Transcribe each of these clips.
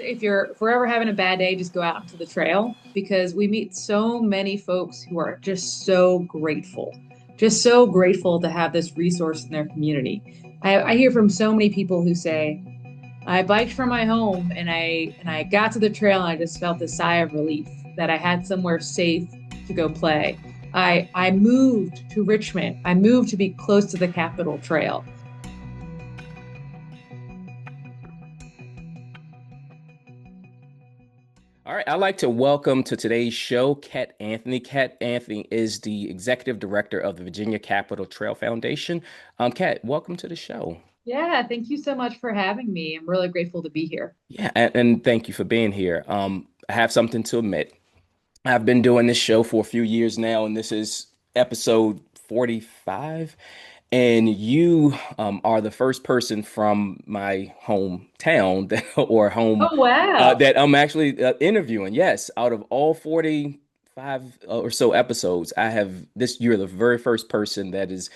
if we're ever having a bad day, just go out into the trail because we meet so many folks who are just so grateful to have this resource in their community. I hear from so many people who say, I biked from my home and I got to the trail and I just felt a sigh of relief that I had somewhere safe to go play. I moved to Richmond. I moved to be close to the Capitol Trail. All right, I'd like to welcome to today's show Kat Anthony. Kat Anthony is the executive director of the Virginia Capitol Trail Foundation. Kat, welcome to the show. Yeah, thank you so much for having me. I'm really grateful to be here. Yeah, and thank you for being here. I have something to admit. I've been doing this show for a few years now, and this is episode 45. And you are the first person from my hometown or home Oh, wow. that I'm actually interviewing. Yes, out of all 45 or so episodes, you're the very first person that is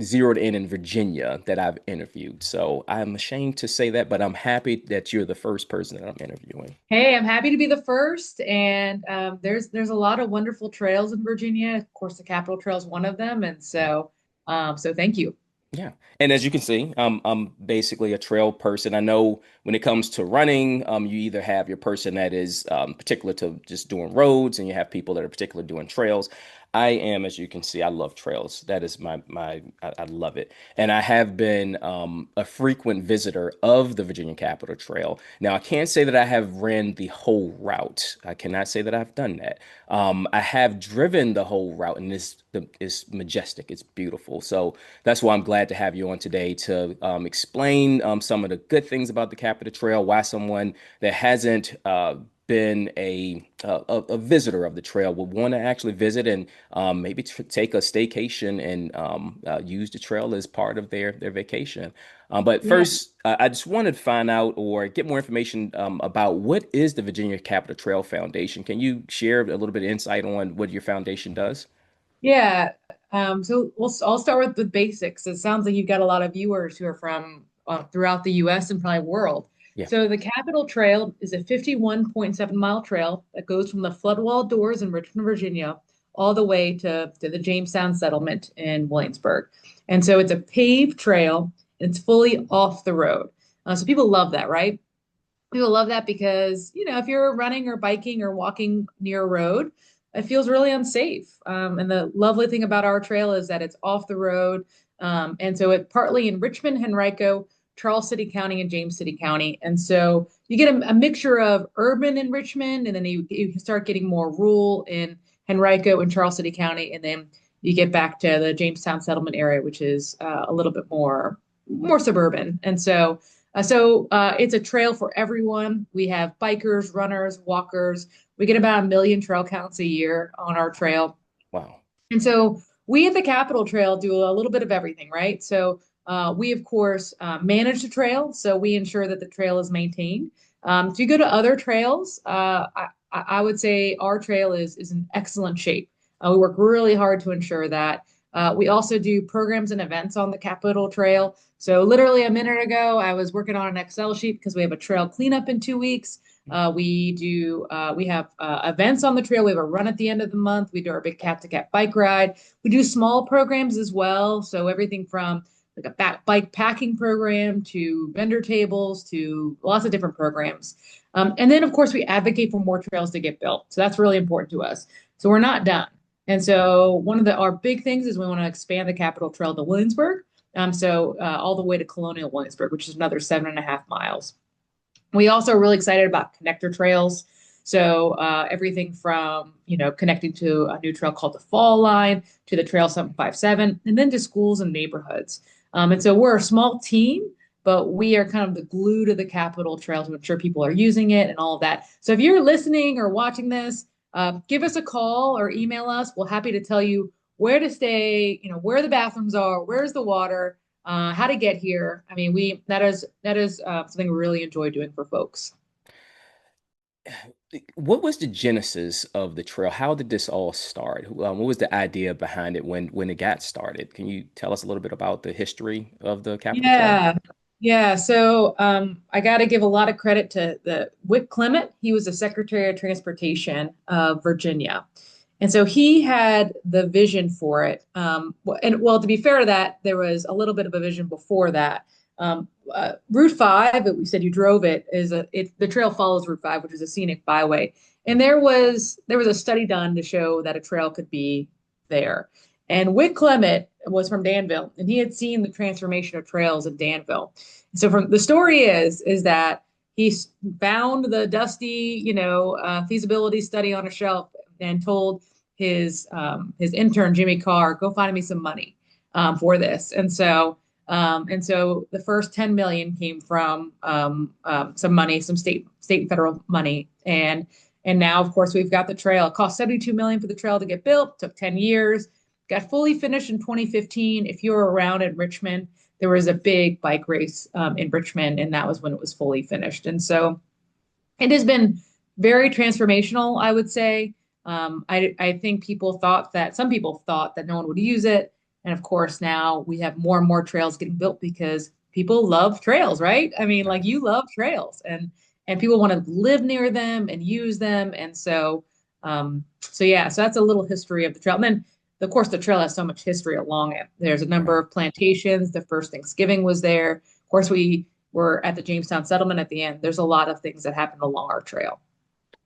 zeroed in Virginia that I've interviewed. So I'm ashamed to say that, but I'm happy that you're the first person that I'm interviewing. Hey, I'm happy to be the first. And there's a lot of wonderful trails in Virginia. Of course, the Capitol Trail is one of them. And so thank you. Yeah. And as you can see, I'm basically a trail person. I know when it comes to running, you either have your person that is particular to just doing roads, and you have people that are particular doing trails. I am, as you can see, I love trails. That is I love it. And I have been a frequent visitor of the Virginia Capitol Trail. Now, I can't say that I have ran the whole route. I cannot say that I've done that. I have driven the whole route, and it's majestic. It's beautiful. So that's why I'm glad to have you on today to explain some of the good things about the Capitol Trail, why someone that hasn't been a visitor of the trail would want to actually visit and maybe take a staycation and use the trail as part of their vacation. But Yeah. first, I just wanted to find out or get more information about what is the Virginia Capitol Trail Foundation. Can you share a little bit of insight on what your foundation does? Yeah. I'll start with the basics. It sounds like you've got a lot of viewers who are from throughout the US and probably world. Yeah. So the Capitol Trail is a 51.7-mile trail that goes from the floodwall doors in Richmond, Virginia, all the way to the Jamestown settlement in Williamsburg. And so it's a paved trail and it's fully off the road. So people love that, right? People love that because, if you're running or biking or walking near a road, it feels really unsafe. And the lovely thing about our trail is that it's off the road. And so it partly in Richmond, Henrico, Charles City County, and James City County. And so you get a mixture of urban in Richmond, and then you start getting more rural in Henrico and Charles City County. And then you get back to the Jamestown settlement area, which is a little bit more suburban. And so it's a trail for everyone. We have bikers, runners, walkers. We get about 1 million trail counts a year on our trail. Wow. And so we at the Capitol Trail do a little bit of everything, right? So we, of course, manage the trail. So we ensure that the trail is maintained. If you go to other trails, I would say our trail is in excellent shape. We work really hard to ensure that. We also do programs and events on the Capitol Trail. So literally a minute ago, I was working on an Excel sheet because we have a trail cleanup in 2 weeks. We have events on the trail. We have a run at the end of the month. We do our big cat to cat bike ride. We do small programs as well. So everything from like a bike packing program to vendor tables to lots of different programs. And then of course we advocate for more trails to get built. So that's really important to us. So we're not done. And so one of our big things is we want to expand the Capitol Trail to Williamsburg. All the way to Colonial Williamsburg, which is another 7.5 miles. We also are really excited about connector trails. So everything from connecting to a new trail called the Fall Line to the Trail 757, and then to schools and neighborhoods. And so we're a small team, but we are kind of the glue to the Capitol Trail to ensure people are using it and all of that. So if you're listening or watching this, give us a call or email us. We're happy to tell you where to stay, where the bathrooms are, where's the water, how to get here. I mean, that is something we really enjoy doing for folks. What was the genesis of the trail? How did this all start? What was the idea behind it when it got started? Can you tell us a little bit about the history of the Capitol Trail? Yeah. Yeah, so I got to give a lot of credit to the Wick Clement. He was the Secretary of Transportation of Virginia. And so he had the vision for it. And well, to be fair to that, there was a little bit of a vision before that. Route 5, we said you drove it, the trail follows Route 5, which is a scenic byway. And there was a study done to show that a trail could be there. And Wick Clement was from Danville, and he had seen the transformation of trails in Danville. So from the story is that he found the dusty, feasibility study on a shelf and told his intern Jimmy Carr, go find me some money for this. And so the first 10 million came from some money, some state and federal money, and now of course we've got the trail. It cost 72 million for the trail to get built. Took 10 years. Got fully finished in 2015. If you were around in Richmond, there was a big bike race in Richmond, and that was when it was fully finished. And so it has been very transformational, I would say. I think some people thought that no one would use it. And of course, now we have more and more trails getting built because people love trails, right? I mean, like you love trails and people want to live near them and use them. And so yeah, so that's a little history of the trail. And then of course the trail has so much history along it. There's a number Right. of plantations. The first Thanksgiving was there. Of course, we're at the Jamestown settlement at the end. There's a lot of things that happened along our trail.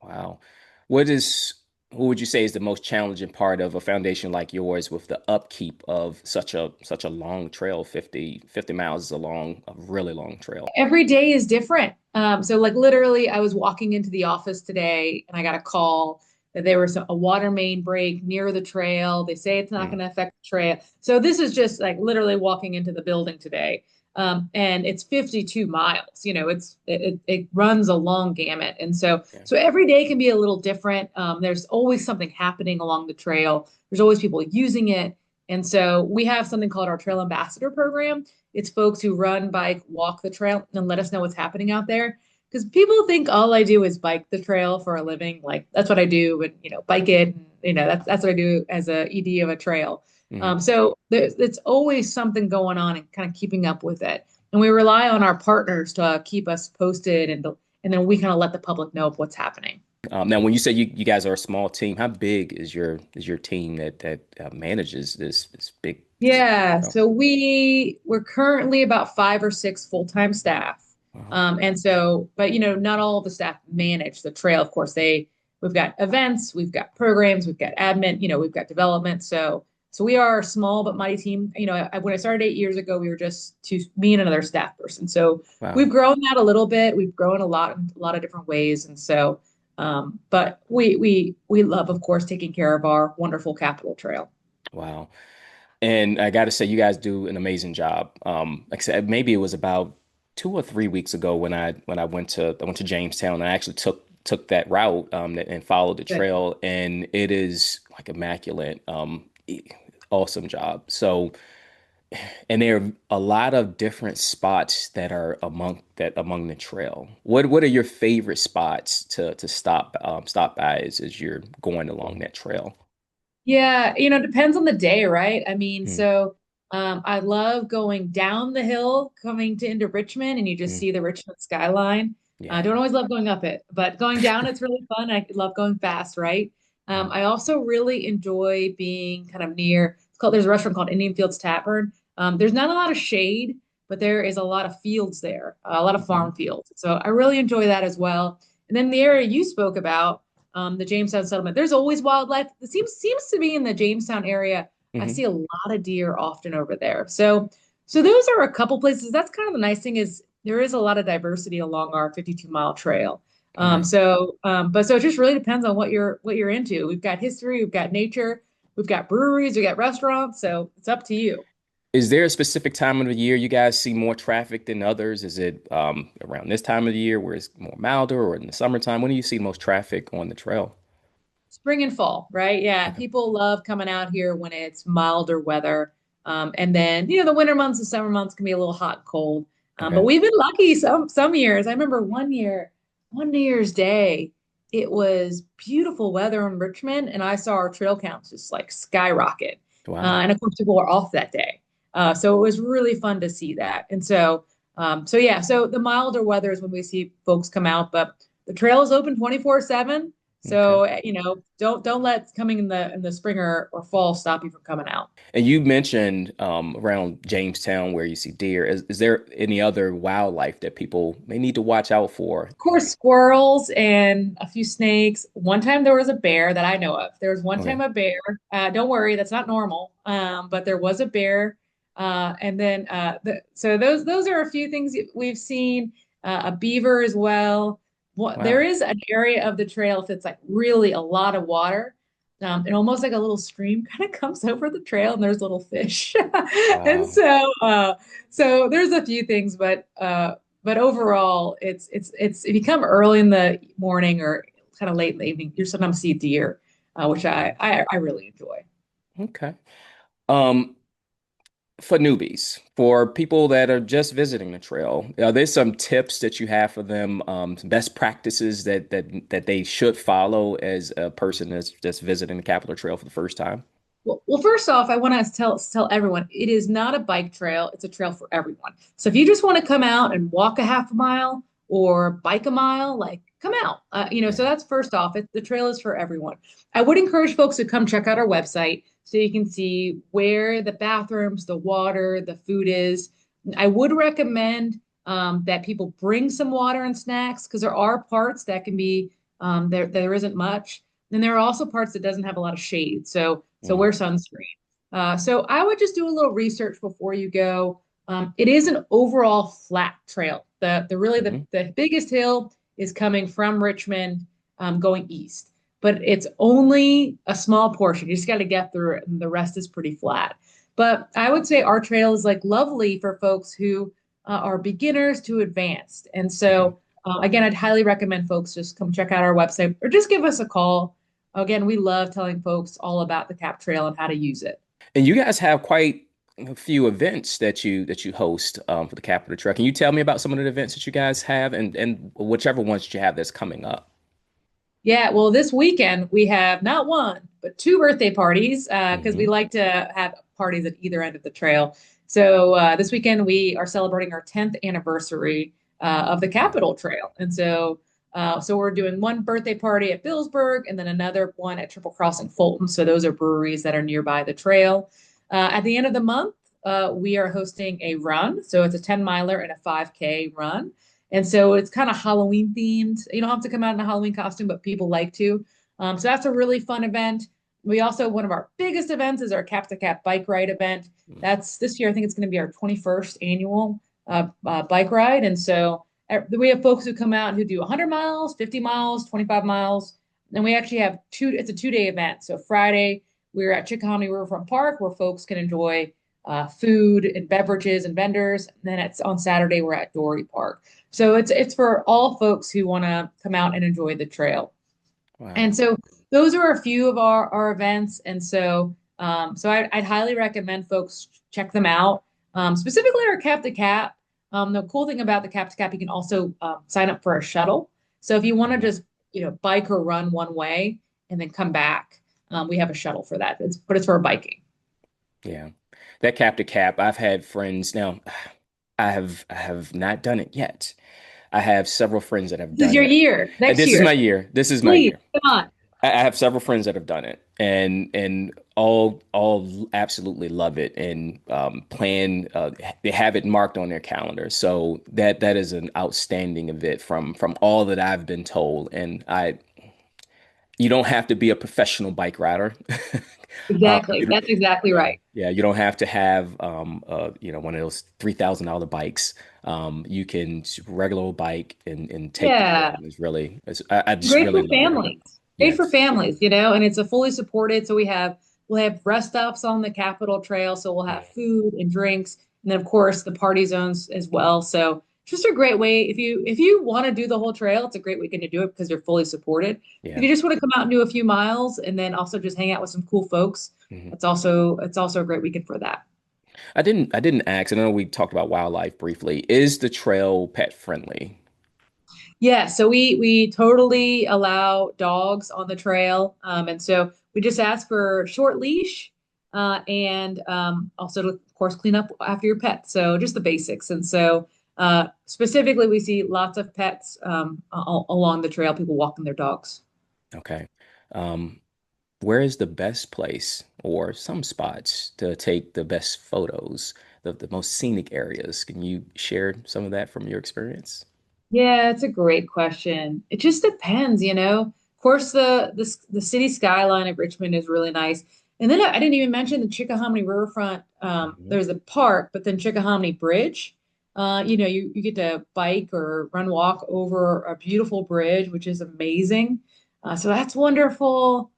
Wow. What is what would you say is the most challenging part of a foundation like yours with the upkeep of such a long trail? 50 miles is a really long trail. Every day is different. So like literally, I was walking into the office today and I got a call that there was a water main break near the trail. They say it's not Mm, going to affect the trail. So this is just like literally walking into the building today. And it's 52 miles. It runs a long gamut. And so yeah. so every day can be a little different. There's always something happening along the trail. There's always people using it. And so we have something called our Trail Ambassador program. It's folks who run, bike, walk the trail and let us know what's happening out there. Because people think all I do is bike the trail for a living. Like that's what I do, and bike it. And, that's what I do as a ED of a trail. Hmm. So it's always something going on and kind of keeping up with it. And we rely on our partners to keep us posted, and then we kind of let the public know of what's happening. Now, when you say you guys are a small team, how big is your team that manages this big Yeah, trail? so we're currently about 5 or 6 full-time staff. Wow. But not all of the staff manage the trail. Of course, we've got events, we've got programs, we've got admin, we've got development. So we are a small but mighty team. When I started 8 years ago, we were just me and another staff person. So Wow. we've grown that a little bit. We've grown a lot of different ways. And so, but we love, of course, taking care of our wonderful Capital Trail. Wow. And I got to say, you guys do an amazing job. Like I said, maybe it was about 2 or 3 weeks ago when I went to Jamestown. And I actually took that route and followed the Good. trail, and it is like immaculate. Awesome job. So, and there are a lot of different spots that are among the trail. What are your favorite spots to stop by as you're going along that trail? Yeah, it depends on the day, right? I mean, Mm, so I love going down the hill coming to into Richmond and you just mm, see the Richmond skyline. I yeah. don't always love going up it, but going down, it's really fun. I love going fast, right? Mm, I also really enjoy being kind of there's a restaurant called Indian Fields Tavern. There's not a lot of shade, but there is a lot of fields there, a lot of mhm, farm fields. So I really enjoy that as well. And then the area you spoke about, the Jamestown settlement. There's always wildlife. It seems to be in the Jamestown area. I mhm, see a lot of deer often over there. So those are a couple places. That's kind of the nice thing is there is a lot of diversity along our 52-mile trail. right. But so it just really depends on what you're into. We've got history, we've got nature, we've got breweries, we've got restaurants. So it's up to you. Is there a specific time of the year you guys see more traffic than others? Is it around this time of the year where it's more milder, or in the summertime? When do you see most traffic on the trail? Spring and fall, right? Yeah, Okay. people love coming out here when it's milder weather. And then, the winter months and summer months can be a little hot and cold. But Okay. we've been lucky some years. I remember one New Year's Day, it was beautiful weather in Richmond, and I saw our trail counts just like skyrocket. Wow. And of course, people were off that day. So it was really fun to see that. And so, So yeah, so the milder weather is when we see folks come out, but the trail is open 24/7. Okay. So, don't let coming in the spring or fall stop you from coming out. And you mentioned around Jamestown where you see deer. Is there any other wildlife that people may need to watch out for? Of course, squirrels and a few snakes. One time there was a bear that I know of. There was one Okay. time a bear. Don't worry, that's not normal. But there was a bear. And then so those are a few things we've seen. A beaver as well. There Wow. is an area of the trail if it's like really a lot of water. And almost like a little stream kind of comes over the trail and there's little fish. And Wow. so there's a few things, but overall, it's if you come early in the morning or kind of late in the evening, you sometimes see deer, which Yeah. I really enjoy. Okay. Um, for newbies, for people that are just visiting the trail, are there some tips that you have for them, some best practices that they should follow as a person that's visiting the Capitol Trail for the first time? Well, first off, I want to tell everyone it is not a bike trail; it's a trail for everyone. So if you just want to come out and walk a half a mile or bike a mile, like come out. So Yeah. that's first off. The trail is for everyone. I would encourage folks to come check out our website so you can see where the bathrooms, the water, the food is. I would recommend that people bring some water and snacks because there are parts that can be there isn't much. Then there are also parts that doesn't have a lot of shade. So Mm, wear sunscreen. So I would just do a little research before you go. It is an overall flat trail. mhm. The biggest hill is coming from Richmond, going east, but it's only a small portion. You just got to get through it, and the rest is pretty flat. But I would say our trail is like lovely for folks who are beginners to advanced. And Okay. so again, I'd highly recommend folks just come check out our website or just give us a call. Again, we love telling folks all about the CAP trail and how to use it. And you guys have quite a few events that you host for the Capitol Trail. Can you tell me about some of the events that you guys have and whichever ones that you have that's coming up? Yeah, well, this weekend we have not one, but two birthday parties because we Hmm. like to have parties at either end of the trail. So this weekend we are celebrating our 10th anniversary of the Wow. Capitol Trail, and so we're doing one birthday party at Billsburg and then another one at Triple Cross and Fulton. So those are breweries that are nearby the trail. At the end of the month, we are hosting a run. So it's a 10 miler and a 5K run. And so it's kind of Halloween themed. You don't have to come out in a Halloween costume, but people like to. So that's a really fun event. We also, one of our biggest events is our Cap to Cap bike ride event. That's this year, I think it's going to be our 21st annual bike ride. And so we have folks who come out who do 100 miles, 50 miles, 25 miles. And we actually have it's a 2 day event. So Friday, we're at Chickahominy Riverfront Park where folks can enjoy food and beverages and vendors. And then it's on Saturday, we're at Dory Park. So it's for all folks who want to come out and enjoy the trail. And Wow. so those are a few of our events. And so I'd highly recommend folks check them out. Specifically our Cap to Cap. The cool thing about the Cap to Cap, you can also sign up for a shuttle. So if you want to Mhm. just bike or run one way and then come back, we have a shuttle for that. But it's for biking. Yeah. That cap to cap, I've had friends now. I have not done it yet. I have several friends that have This is done your it. year. Next This is year. my year. This is my Please, year. come on. I have several friends that have done it and all absolutely love it and plan they have it marked on their calendar. So that is an outstanding event from all that I've been told. And I you don't have to be a professional bike rider. Exactly. That's exactly Yeah, right. yeah, you don't have to have one of those $3,000 bikes. You can regular old bike and take the trail. Yeah. I just Great really for love it. families. Great for Yes. families, and it's a fully supported. So we'll have rest stops on the Capitol Trail. So we'll have food and drinks, and then of course the party zones as well. So just a great way if you want to do the whole trail, it's a great weekend to do it because you're fully supported. If Yeah. you just want to come out and do a few miles and then also just hang out with some cool folks, Mhm. it's also a great weekend for that. I didn't ask. I know we talked about wildlife briefly. Is the trail pet friendly? Yeah, so we totally allow dogs on the trail, and so we just ask for short leash, and also to, of course, clean up after your pet. So just the basics. And so Specifically, we see lots of pets along the trail, people walking their dogs. Okay. Um, where is the best place or some spots to take the best photos, the most scenic areas? Can you share some of that from your experience? Yeah, it's a great question. It just depends, you know. Of course, the city skyline of Richmond is really nice. And then I didn't even mention the Chickahominy Riverfront. Mhm. There's a park, but then Chickahominy Bridge. You get to bike or run walk over a beautiful bridge, which is amazing. So that's wonderful.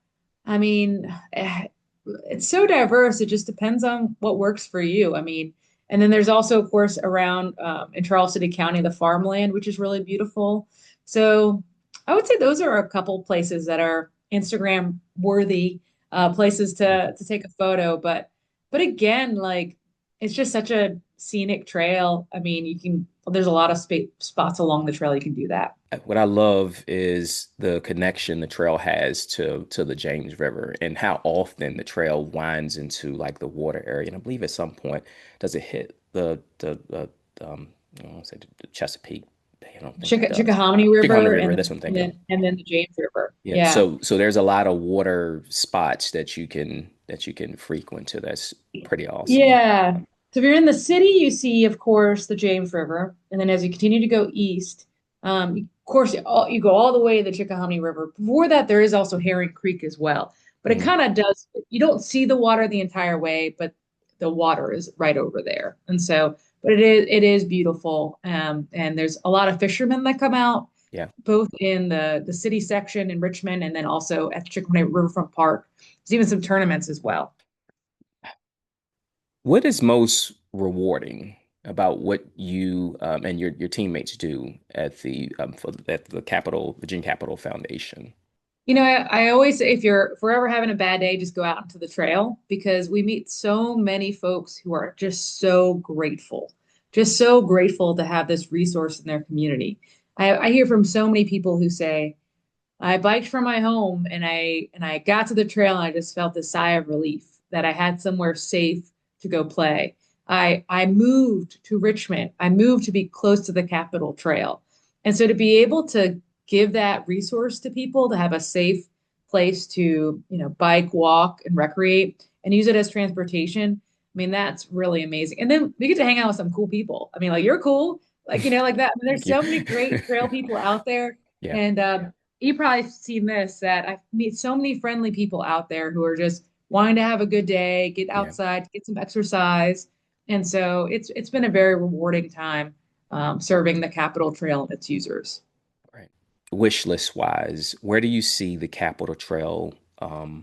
I mean, it's so diverse. It just depends on what works for you. I mean, and then there's also, of course, around in Charles City County, the farmland, which is really beautiful. So I would say those are a couple places that are Instagram worthy places to take a photo. But again, like it's just such a scenic trail. I mean, there's a lot of spots along the trail you can do that. What I love is the connection the trail has to the James River and how often the trail winds into like the water area. And I believe at some point does it hit I don't want to say the Chesapeake Bay. I don't think it does. Chickahominy Chickahominy River River, that's what I'm thinking of. and then the James River. Yeah. Yeah. So there's a lot of water spots that you can frequent to. That's pretty awesome. Yeah. So if you're in the city, you see, of course, the James River. And then as you continue to go east, of course, you go all the way to the Chickahominy River. Before that, there is also Herring Creek as well. But it Mm, kind of does, you don't see the water the entire way, but the water is right over there. And so, but it is beautiful. And there's a lot of fishermen that come out, yeah. both in the city section in Richmond and then also at the Chickahominy Riverfront Park. There's even some tournaments as well. What is most rewarding about what you and your teammates do at the Virginia Capitol Foundation? I always say if we're ever having a bad day, just go out into the trail because we meet so many folks who are just so grateful to have this resource in their community. I hear from so many people who say, I biked from my home and I got to the trail and I just felt this sigh of relief that I had somewhere safe to go play. I moved to Richmond. I moved to be close to the Capitol Trail. And so to be able to give that resource to people to have a safe place to, bike, walk, and recreate and use it as transportation, I mean, that's really amazing. And then we get to hang out with some cool people. I mean, like you're cool, like that. I mean, there's Thank you. so many great trail people out there. Yeah, And you probably seen this that I meet so many friendly people out there who are just wanting to have a good day, get yeah. outside, get some exercise. And so it's been a very rewarding time serving the Capitol Trail and its users. Right. Wish list wise, where do you see the Capitol Trail? I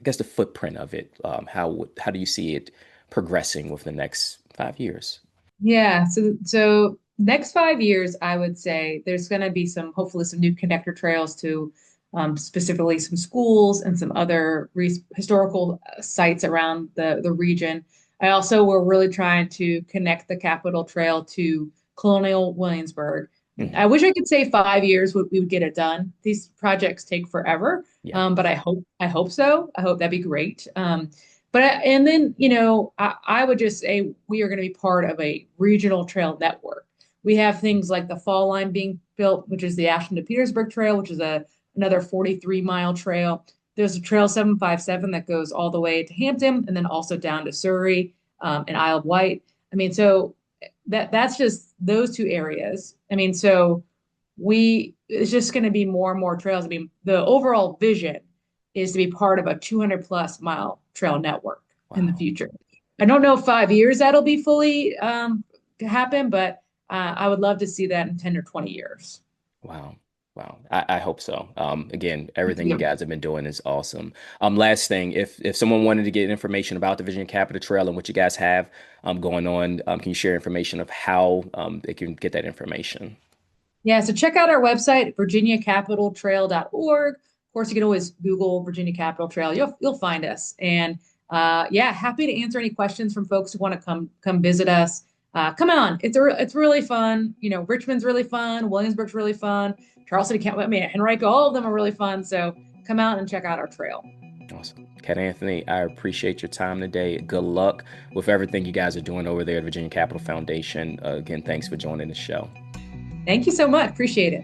guess the footprint of it. How do you see it progressing with the next 5 years? Yeah, so next 5 years, I would say there's going to be hopefully some new connector trails to specifically some schools and some other historical sites around the region. We're really trying to connect the Capitol Trail to Colonial Williamsburg. I Hmm. wish I could say 5 years we would get it done. These projects take forever, Yeah. but I hope so. I hope that'd be great. And then, I would just say we are going to be part of a regional trail network. We have things like the Fall Line being built, which is the Ashland to Petersburg Trail, which is another 43-mile trail. There's a Trail 757 that goes all the way to Hampton and then also down to Surrey and Isle of Wight. I mean, so that's just those two areas. I mean, so it's just going to be more and more trails. I mean, the overall vision is to be part of a 200 plus mile trail network in the Wow. future. I don't know if 5 years that'll be fully happen, but I would love to see that in 10 or 20 years. Wow. Wow. I hope so. Again, everything you Yeah. guys have been doing is awesome. Last thing, if someone wanted to get information about the Virginia Capitol Trail and what you guys have going on, can you share information of how they can get that information? Yeah, so check out our website, virginiacapitaltrail.org. Of course, you can always Google Virginia Capitol Trail. You'll find us. And yeah, happy to answer any questions from folks who want to come visit us. Come on, it's really fun. Richmond's really fun, Williamsburg's really fun, Charles City County, I mean, Henrico, all of them are really fun. So come out and check out our trail. Awesome. Kat Anthony, I appreciate your time today. Good luck with everything you guys are doing over there at Virginia Capital Foundation. Again, thanks for joining the show. Thank you so much. Appreciate it.